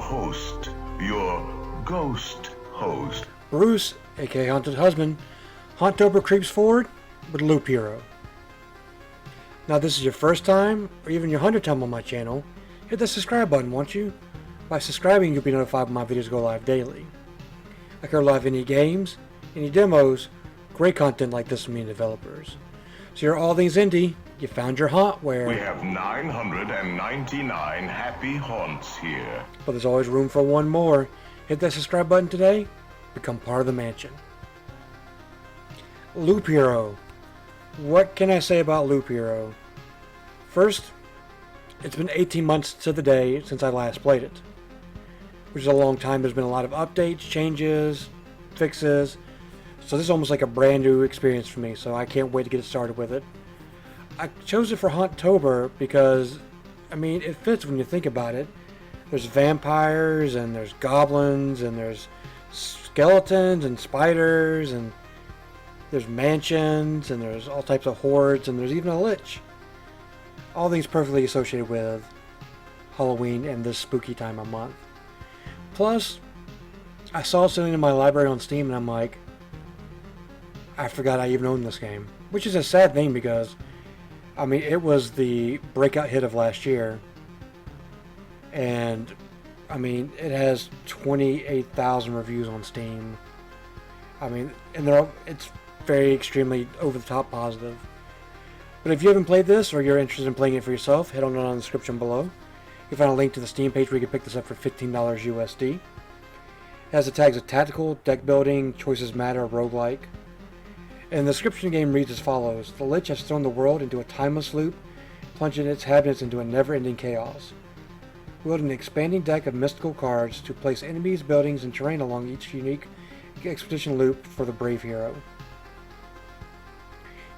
host, your ghost host. Bruce, aka Haunted Husband. Hauntober creeps forward with Loop Hero. Now, if this is your first time, or even your 100th time on my channel, hit the subscribe button, won't you? By subscribing, you'll be notified when my videos go live daily. I cover live any games, any demos, great content like this from me and developers. So you're all things indie, you found your haunt where... We have 999 happy haunts here. But there's always room for one more. Hit that subscribe button today, become part of the mansion. Loop Hero. What can I say about Loop Hero? First, it's been 18 months to the day since I last played it, which is a long time. There's been a lot of updates, changes, fixes, so this is almost like a brand new experience for me, so I can't wait to get started with it. I chose it for Hauntober because, I mean, it fits when you think about it. There's vampires, and there's goblins, and there's skeletons, and spiders, and there's mansions, and there's all types of hordes, and there's even a lich. All things perfectly associated with Halloween and this spooky time of month. Plus, I saw it sitting in my library on Steam, and I'm like, I forgot I even owned this game. Which is a sad thing because, I mean, it was the breakout hit of last year. And, I mean, it has 28,000 reviews on Steam. I mean, and it's very extremely over-the-top positive. But if you haven't played this, or you're interested in playing it for yourself, head on down in the description below. You'll find a link to the Steam page where you can pick this up for $15 USD. It has the tags of tactical, deck building, choices matter, roguelike. And the description of the game reads as follows. The Lich has thrown the world into a timeless loop, plunging its inhabitants into a never-ending chaos. Wield an expanding deck of mystical cards to place enemies, buildings, and terrain along each unique expedition loop for the brave hero.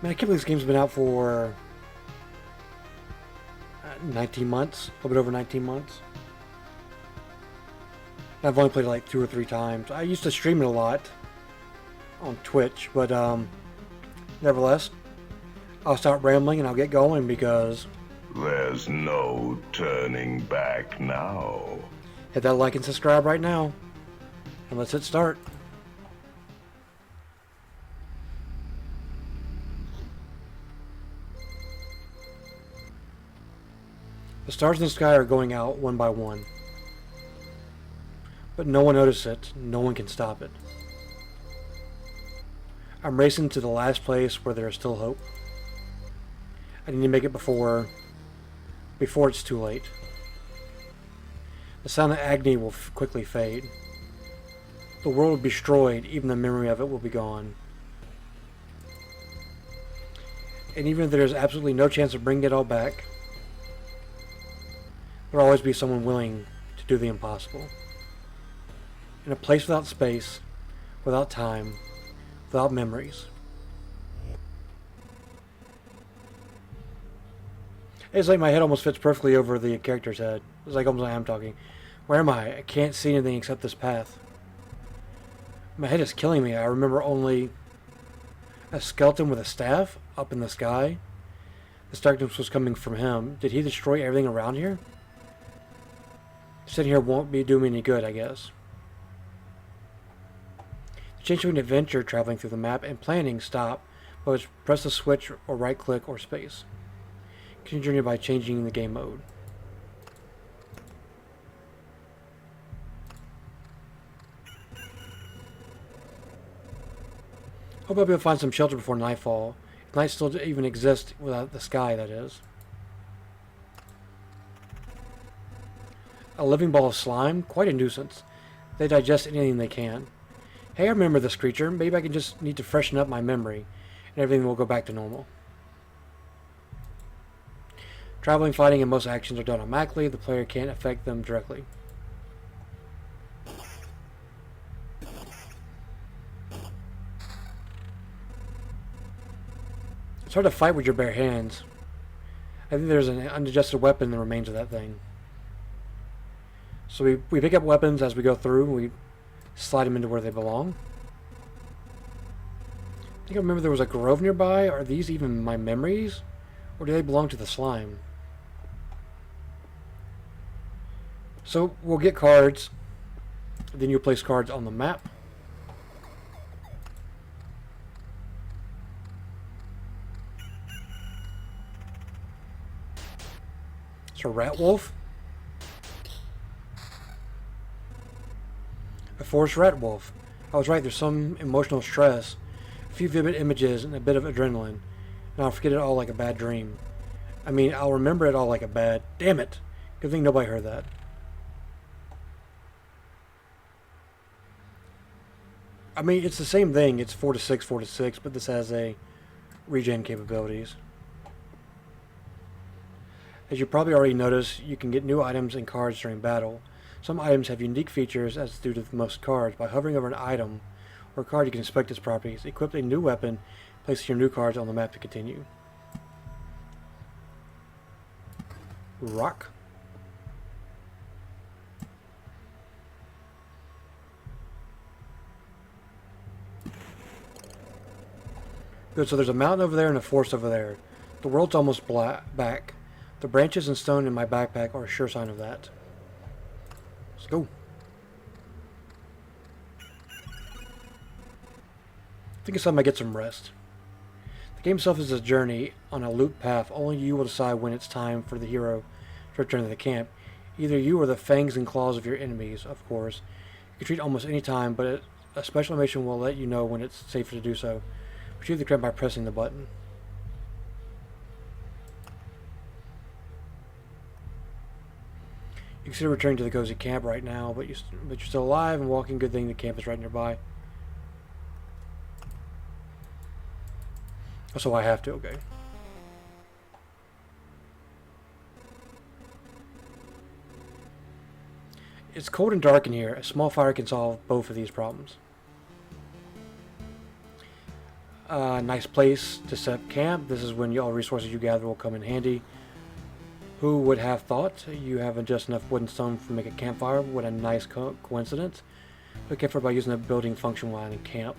Man, I can't believe this game's been out for 19 months, a little bit over 19 months. I've only played it like 2 or 3 times. I used to stream it a lot on Twitch, but nevertheless, I'll start rambling and I'll get going because There's no turning back now. hit that like and subscribe right now, and let's hit start. The stars in the sky are going out one by one, but no one notices it, no one can stop it. I'm racing to the last place where there is still hope. I need to make it before it's too late. The sound of agony will quickly fade. The world will be destroyed, even the memory of it will be gone. And even if there is absolutely no chance of bringing it all back, there will always be someone willing to do the impossible. In a place without space, without time, without memories. It's like my head almost fits perfectly over the character's head. It's like almost like I'm talking. Where am I? I can't see anything except this path. My head is killing me. I remember only a skeleton with a staff up in the sky. This darkness was coming from him. Did he destroy everything around here? Sitting here won't be doing me any good, I guess. To change to an adventure traveling through the map and planning, stop, but press the switch or right click or space. Continue journey by changing the game mode. Hope I'll be able to find some shelter before nightfall. If night still even exists without the sky, that is. A living ball of slime? Quite a nuisance. They digest anything they can. Hey, I remember this creature. Maybe I can just need to freshen up my memory, and everything will go back to normal. Traveling, fighting, and most actions are done automatically. The player can't affect them directly. It's hard to fight with your bare hands. I think there's an undigested weapon that remains of that thing. So we pick up weapons as we go through, and we slide them into where they belong. I think I remember there was a grove nearby. Are these even my memories? Or do they belong to the slime? So we'll get cards, then you place cards on the map. So Rat Wolf. A forest rat wolf. I was right, there's some emotional stress, a few vivid images, and a bit of adrenaline. And I'll forget it all like a bad dream. I mean, I'll remember it all like a bad... Damn it! Good thing nobody heard that. I mean, it's the same thing. It's 4 to 6, 4 to 6, but this has a regen capabilities. As you probably already noticed, you can get new items and cards during battle. Some items have unique features as do to most cards. By hovering over an item or card, you can inspect its properties, equip a new weapon, place your new cards on the map to continue. Rock. Good, so there's a mountain over there and a forest over there. The world's almost back. The branches and stone in my backpack are a sure sign of that. Let's go. I think it's time I get some rest. The game itself is a journey on a loop path. Only you will decide when it's time for the hero to return to the camp. Either you or the fangs and claws of your enemies, of course. You can treat almost any time, but a special animation will let you know when it's safer to do so. Retrieve the camp by pressing the button. You consider returning to the cozy camp right now, but you're still alive and walking. Good thing the camp is right nearby. Oh, so I have to, okay. It's cold and dark in here. A small fire can solve both of these problems. Nice place to set up camp. This is when all resources you gather will come in handy. Who would have thought? You have just enough wood and stone to make a campfire. What a nice coincidence. Look careful by using the building function line in camp.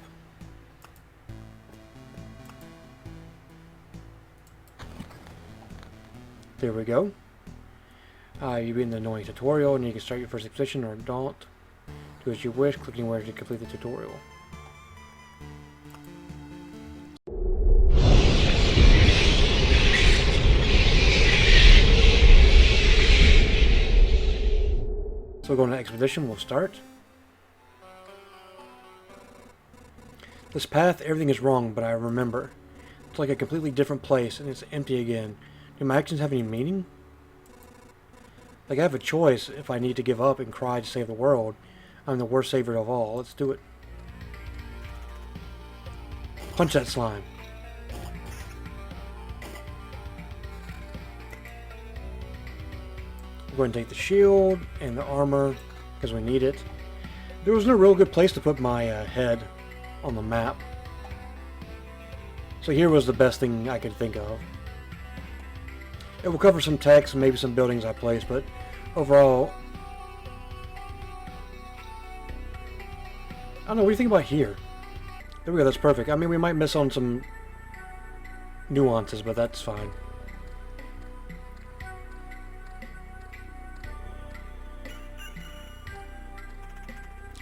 There we go. You beat the annoying tutorial, and you can start your first expedition or don't. Do as you wish, click anywhere to complete the tutorial. So we're going to expedition, we'll start. This path, everything is wrong, but I remember. It's like a completely different place, and it's empty again. Do my actions have any meaning? Like, I have a choice if I need to give up and cry to save the world. I'm the worst savior of all. Let's do it. Punch that slime. Go ahead and take the shield and the armor because we need it. There was no real good place to put my head on the map. So here was the best thing I could think of. It will cover some text and maybe some buildings I placed, but overall, I don't know, what do you think about here? There we go, that's perfect. I mean, we might miss on some nuances, but that's fine.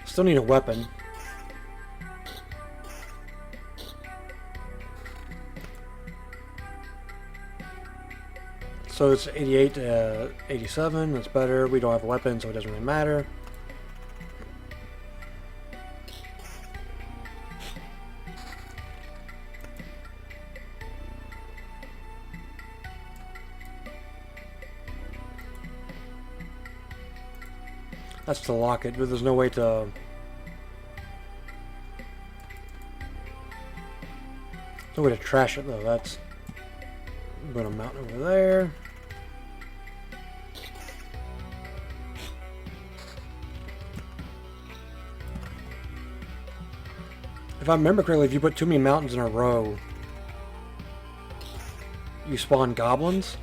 Still need a weapon. So it's 88 to 87, that's better. We don't have a weapon, so it doesn't really matter. That's to lock it, but there's no way to... no way to trash it though. That's... I'm going to mount over there. If I remember correctly, if you put too many mountains in a row, you spawn goblins.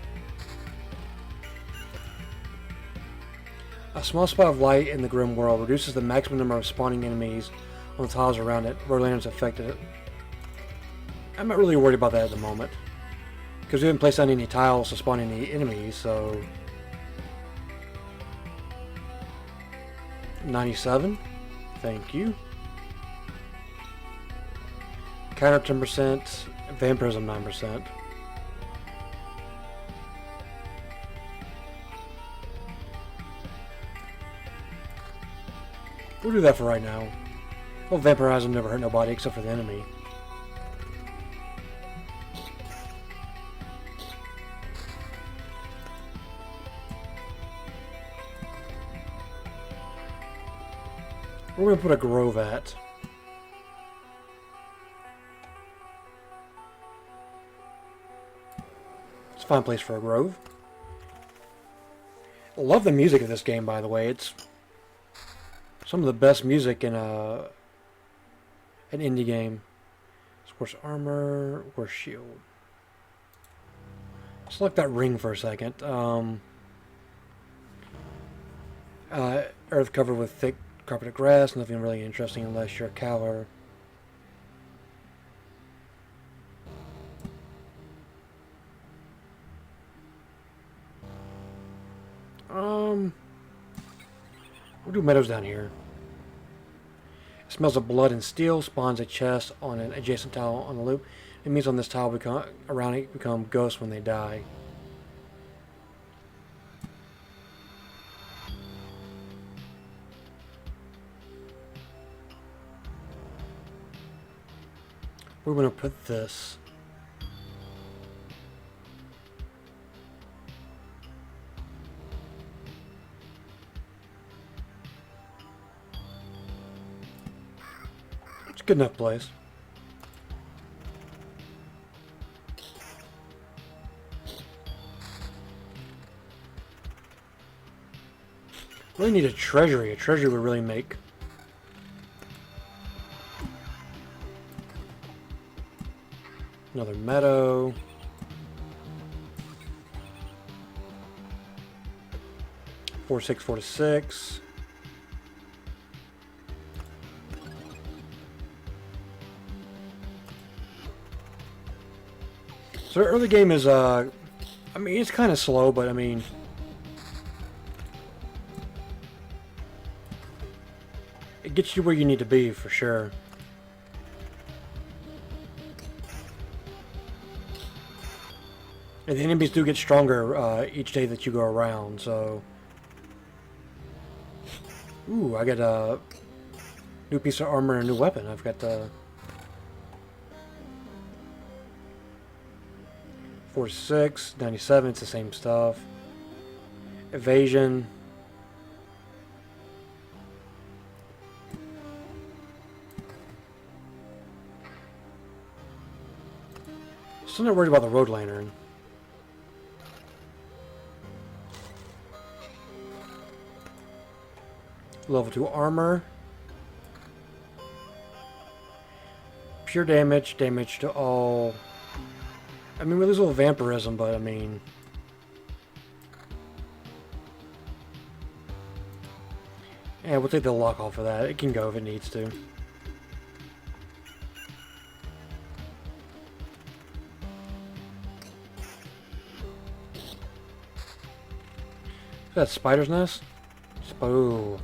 A small spot of light in the grim world reduces the maximum number of spawning enemies on the tiles around it. Borderlands affected it. I'm not really worried about that at the moment, because we haven't placed down any tiles to spawn any enemies, so... 97. Thank you. Counter 10%. Vampirism 9%. We'll do that for right now. Well, Vampirism never hurt nobody except for the enemy. We're going to put a grove at. It's a fine place for a grove. I love the music of this game, by the way. It's some of the best music in an indie game. Where's armor? Where's shield? Select that ring for a second. Earth covered with thick carpeted grass, nothing really interesting unless you're a Caller. We'll do meadows down here. It smells of blood and steel, spawns a chest on an adjacent tile on the loop. It means on this tile around it become ghosts when they die. We're going to put this. It's a good enough place. Really need a treasury. A treasury would really make. Another meadow. Four to six. So the early game is I mean it's kind of slow, but I mean it gets you where you need to be for sure. And the enemies do get stronger each day that you go around, so... Ooh, I got a new piece of armor and a new weapon. I've got the... 46, 97, it's the same stuff. Evasion. Still not worried about the road lantern. Level 2 armor. Pure damage, damage to all. I mean, we lose a little vampirism, but I mean. Yeah, we'll take the lock off of that. It can go if it needs to. Is that spider's nest? Ooh.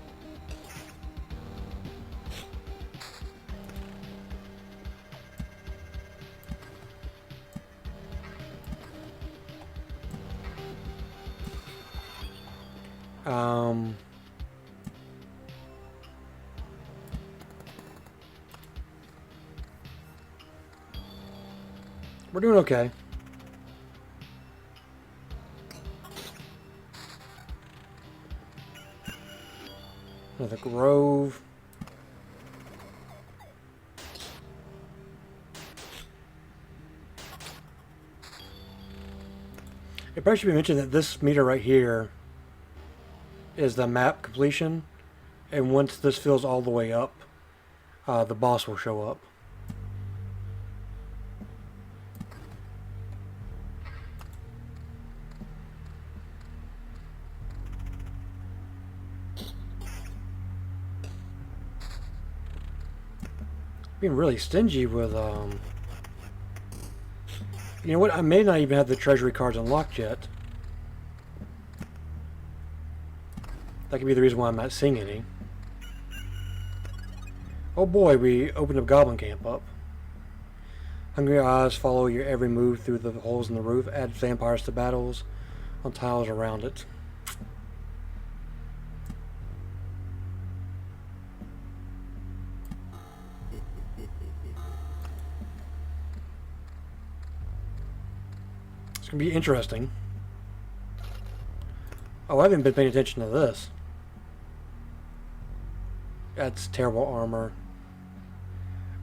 We're doing okay. Another grove. It probably should be mentioned that this meter right here is the map completion, and once this fills all the way up, the boss will show up. Being really stingy with you know what, I may not even have the treasury cards unlocked yet. That could be the reason why I'm not seeing any. Oh boy, we opened a goblin camp up. Hungry eyes follow your every move through the holes in the roof. Add vampires to battles on tiles around it. It's going to be interesting. Oh, I haven't been paying attention to this. That's terrible armor.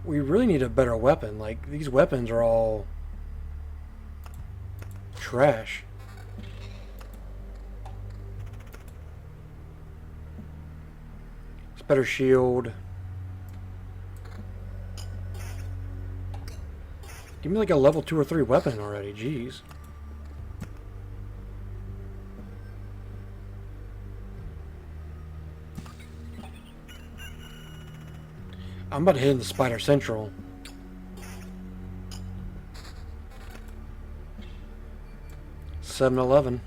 We really need a better weapon. Like, these weapons are all trash. It's better shield. Give me like a level 2 or 3 weapon already, jeez. I'm about to hit the Spider Central. $7-11.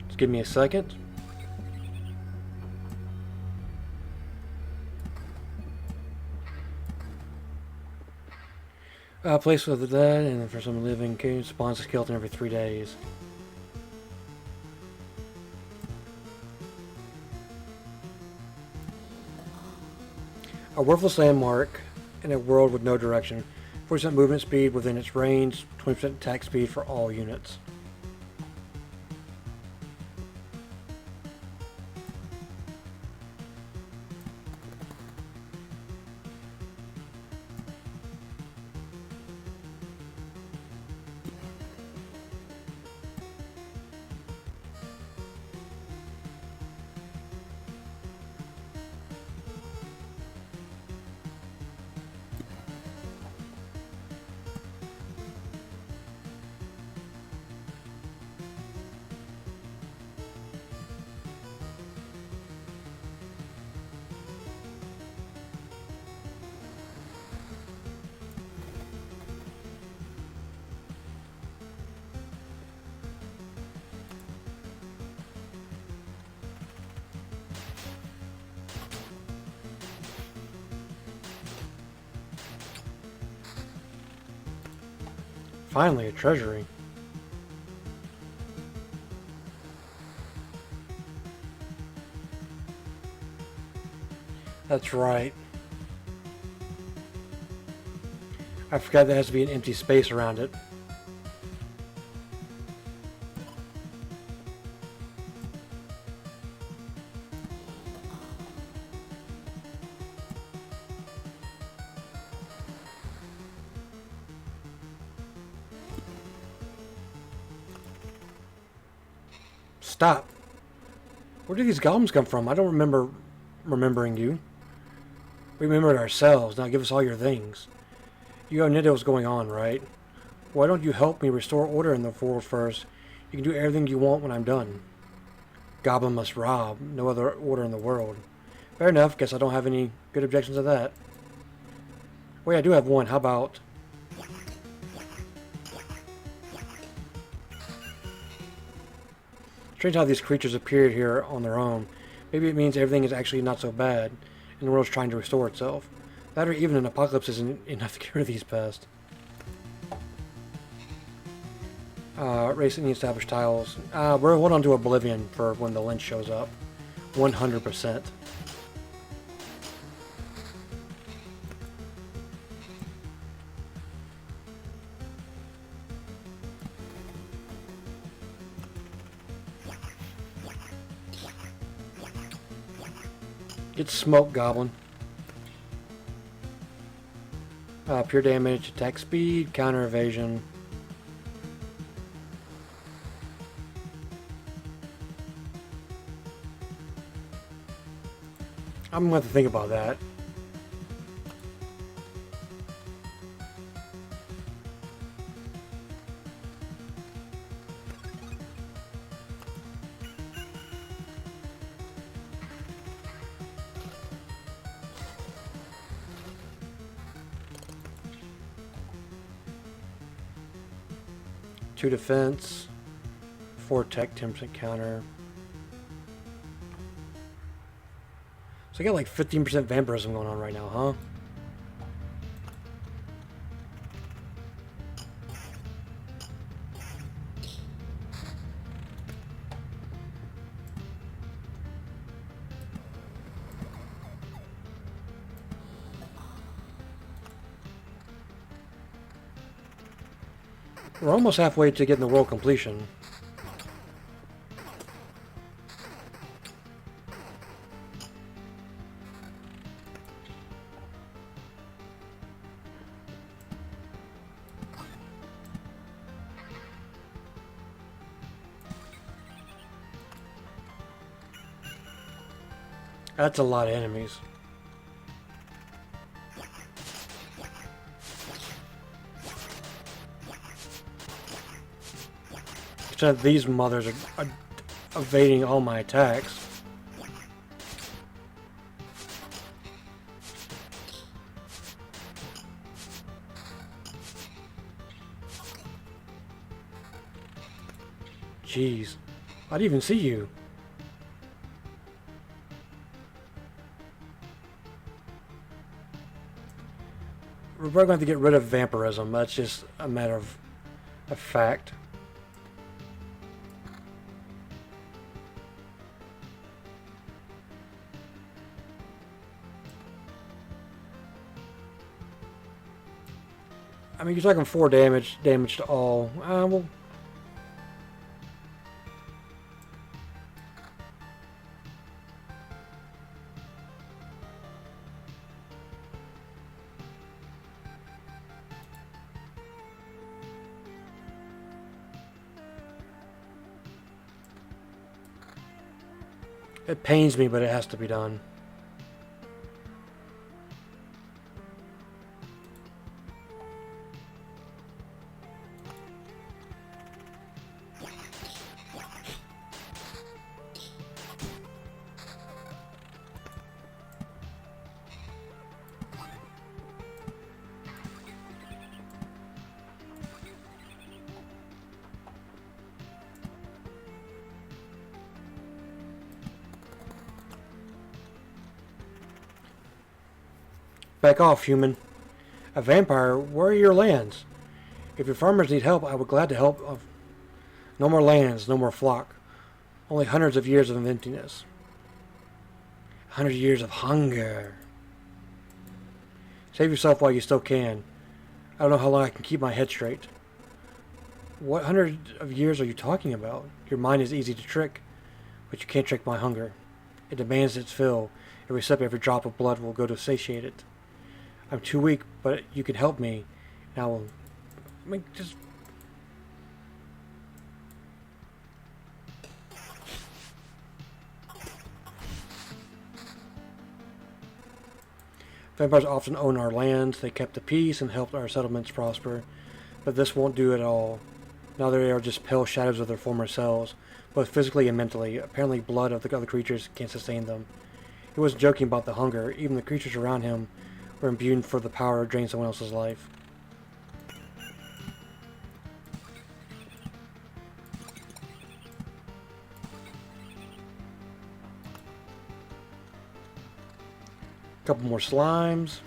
Just give me a second. Place with the dead, and for some living, spawns a skeleton every 3 days. A worthless landmark in a world with no direction. 40% movement speed within its range, 20% attack speed for all units. Finally, a treasury. That's right. I forgot there has to be an empty space around it. Stop. Where did these golems come from? I don't remember remembering you. We remembered ourselves. Now give us all your things. You know what's going on, right? Why don't you help me restore order in the world first? You can do everything you want when I'm done. Goblin must rob. No other order in the world. Fair enough. Guess I don't have any good objections to that. Wait, I do have one. How about... Strange how these creatures appeared here on their own. Maybe it means everything is actually not so bad, and the world's trying to restore itself. That or even an apocalypse isn't enough to cure these pests. Recently established tiles. We're holding on to Oblivion for when the Lynch shows up. 100%. Get smoked, Goblin. Pure damage, attack speed, counter evasion. I'm gonna have to think about that. 2 defense, 4 tech, 10% counter. So I got like 15% vampirism going on right now, huh? We're almost halfway to getting the world completion. That's a lot of enemies. Except these mothers are evading all my attacks. Jeez, I didn't even see you. We're probably going to have to get rid of vampirism. That's just a matter of fact. I mean, you're talking 4 damage to all. Well, it pains me, but it has to be done. Back off, human. A vampire, where are your lands? If your farmers need help, I would glad to help. No more lands, no more flock. Only hundreds of years of emptiness. 100 years of hunger. Save yourself while you still can. I don't know how long I can keep my head straight. What 100 of years are you talking about? Your mind is easy to trick, but you can't trick my hunger. It demands its fill. Every sip, every drop of blood will go to satiate it. I'm too weak, but you can help me. Now, I mean, just... Vampires often own our lands. They kept the peace and helped our settlements prosper. But this won't do it all. Now they are just pale shadows of their former selves, both physically and mentally. Apparently blood of the other creatures can't sustain them. He wasn't joking about the hunger. Even the creatures around him were imbued for the power to drain someone else's life. Couple more slimes.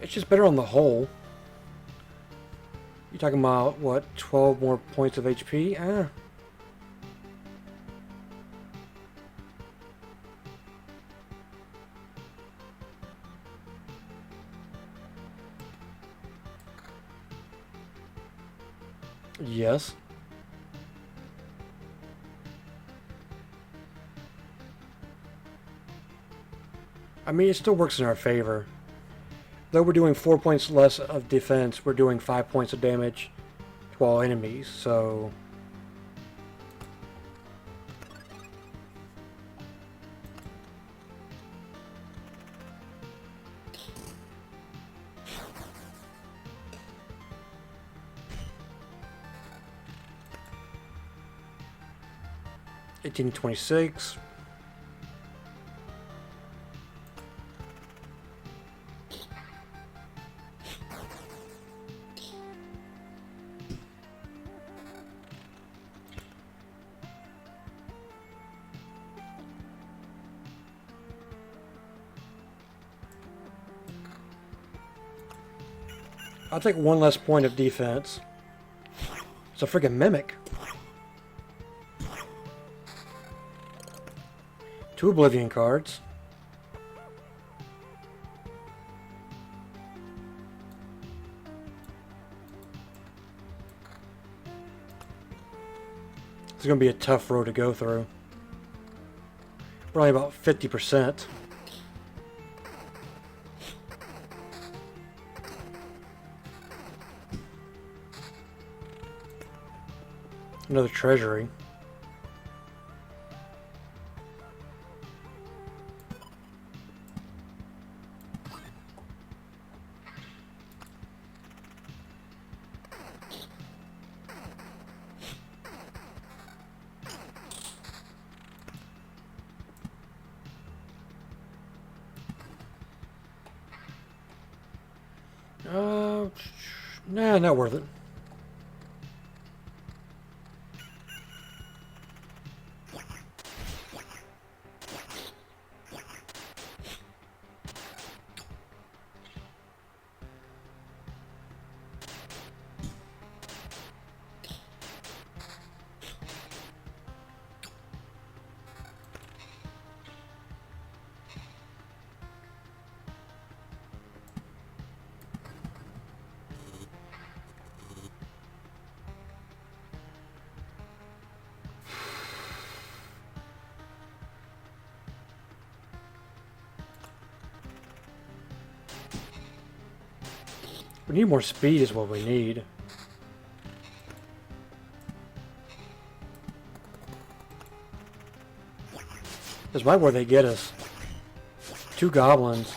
It's just better on the whole. You're talking about, what, 12 more points of HP? Yes. I mean, it still works in our favor. Though we're doing 4 points less of defense, we're doing 5 points of damage to all enemies, so... 1826. I'll take one less point of defense. It's a freaking mimic. 2 Oblivion cards. It's going to be a tough road to go through. We're only about 50%. Another treasury. Nah, not worth it. We need more speed is what we need. This might be where they get us. 2 goblins.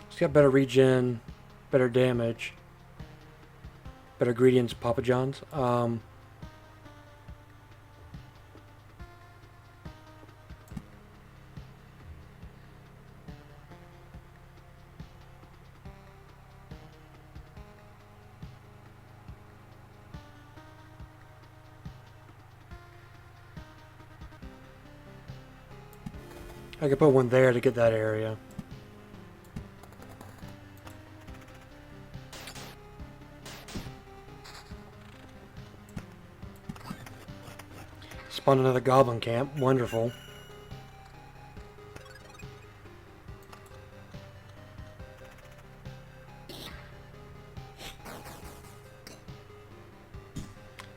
It's got better regen, better damage. Better ingredients, Papa John's. I could put one there to get that area. Spawn another goblin camp. Wonderful.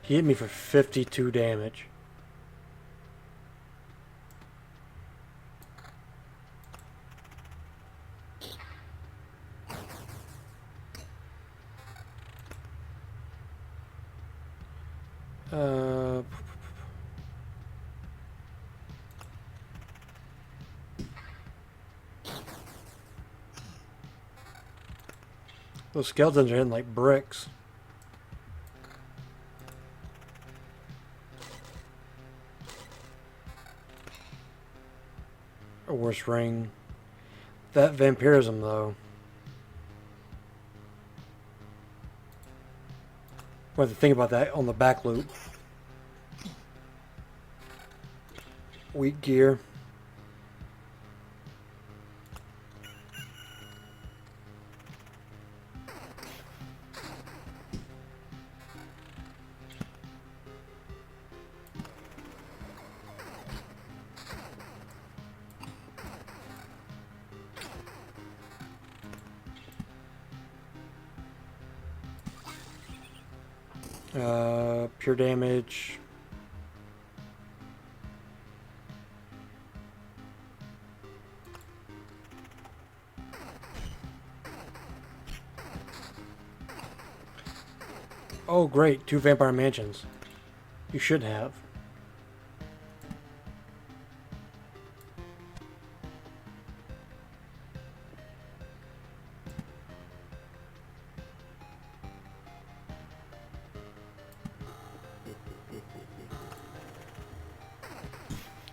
He hit me for 52 damage. Those skeletons are hitting like bricks. A worse ring. That vampirism though. We'll have to think about that on the back loop. Weak gear. Pure damage. Oh great, 2 vampire mansions. You should have.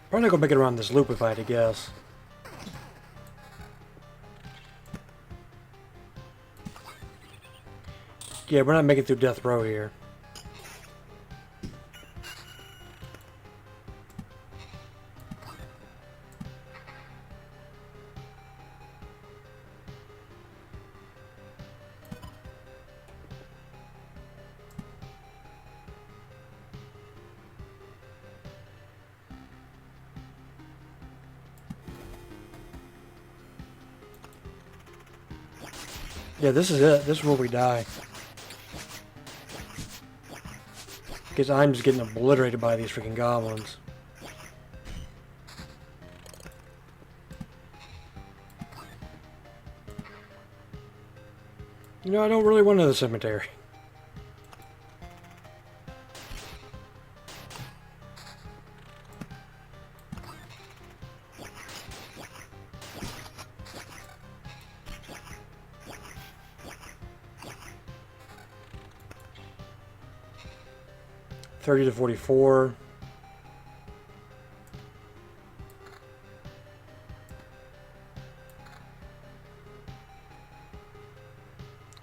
Probably not gonna make it around this loop if I had to guess. Yeah, we're not making it through Death Row here. Yeah, this is it. This is where we die. Because I'm just getting obliterated by these freaking goblins. You know, I don't really want to the cemetery. $30 to $44.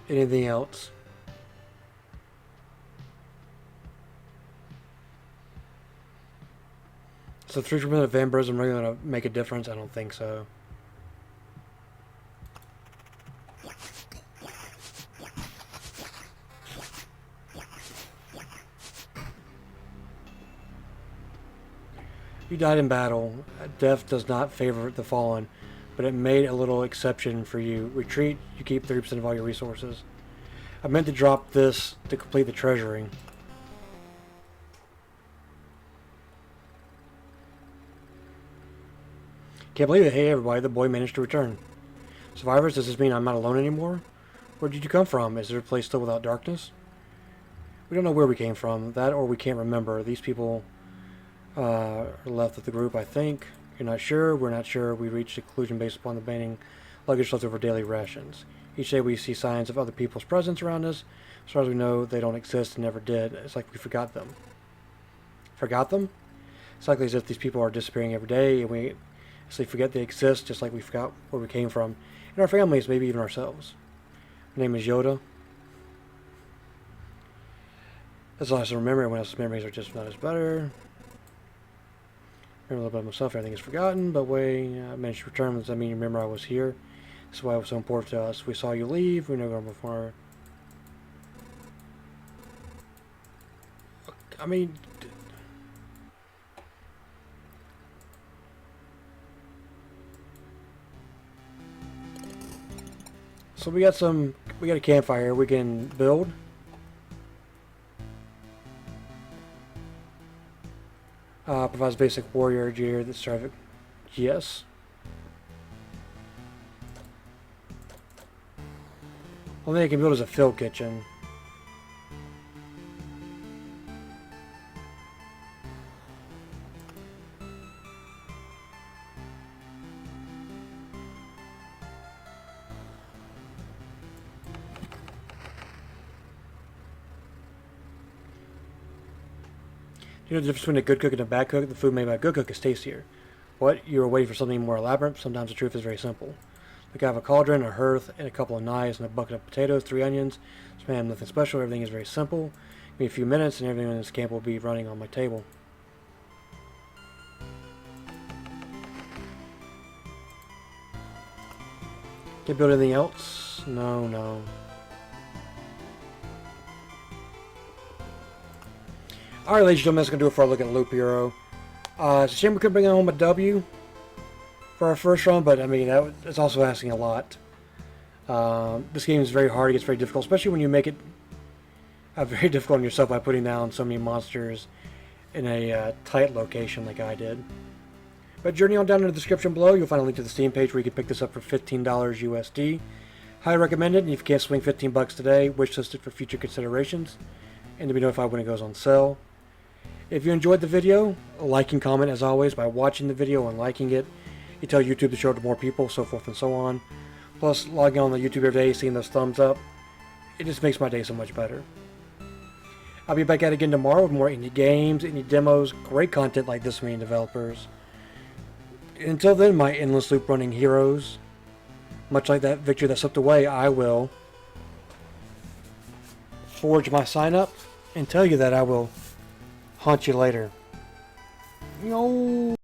Anything else? So 3% of vampirism really going to make a difference? I don't think so. You died in battle. Death does not favor the fallen, but it made a little exception for you. Retreat, you keep 30% of all your resources. I meant to drop this to complete the treasuring. Can't believe it. Hey everybody, the boy managed to return. Survivors, does this mean I'm not alone anymore? Where did you come from? Is there a place still without darkness? We don't know where we came from. That or we can't remember. These people are left with the group, I think. You're not sure? We're not sure. We reached a conclusion based upon the banning luggage left over daily rations. Each day we see signs of other people's presence around us. As far as we know, they don't exist and never did. It's like we forgot them. Forgot them? It's likely as if these people are disappearing every day, and we actually forget they exist, just like we forgot where we came from. And our families, maybe even ourselves. My name is Yoda. That's all I still remember. Everyone else's memories are just not as better. Remember a little bit of myself. Everything is forgotten, but I managed to return. Does that mean you remember I was here? This is why it was so important to us. We saw you leave. We never before. I mean, so we got a campfire we can build. Provides basic warrior gear that's traffic. Yes. Only thing I can build is a field kitchen. You know the difference between a good cook and a bad cook? The food made by a good cook is tastier. What? You were waiting for something more elaborate? Sometimes the truth is very simple. Like I have a cauldron, a hearth, and a couple of knives, and a bucket of potatoes, 3 onions. This man, nothing special. Everything is very simple. Give me a few minutes, and everything in this camp will be running on my table. Can't build anything else? No. Alright, ladies and gentlemen, that's going to do it for our look at Loop Hero. It's a shame we couldn't bring home a W for our first run, but I mean, that's also asking a lot. This game is very hard, it gets very difficult, especially when you make it very difficult on yourself by putting down so many monsters in a tight location like I did. But journey on down in the description below, you'll find a link to the Steam page where you can pick this up for $15 USD. Highly recommend it, and if you can't swing 15 bucks today, wishlist it for future considerations, and to be notified when it goes on sale. If you enjoyed the video, like and comment as always by watching the video and liking it. You tell YouTube to show it to more people, so forth and so on. Plus, logging on the YouTube every day, seeing those thumbs up, it just makes my day so much better. I'll be back at it again tomorrow with more indie games, indie demos, great content like this from indie developers. until then, my endless loop running heroes, much like that victory that slipped away, I will forge my sign up and tell you that I will haunt you later. Yo.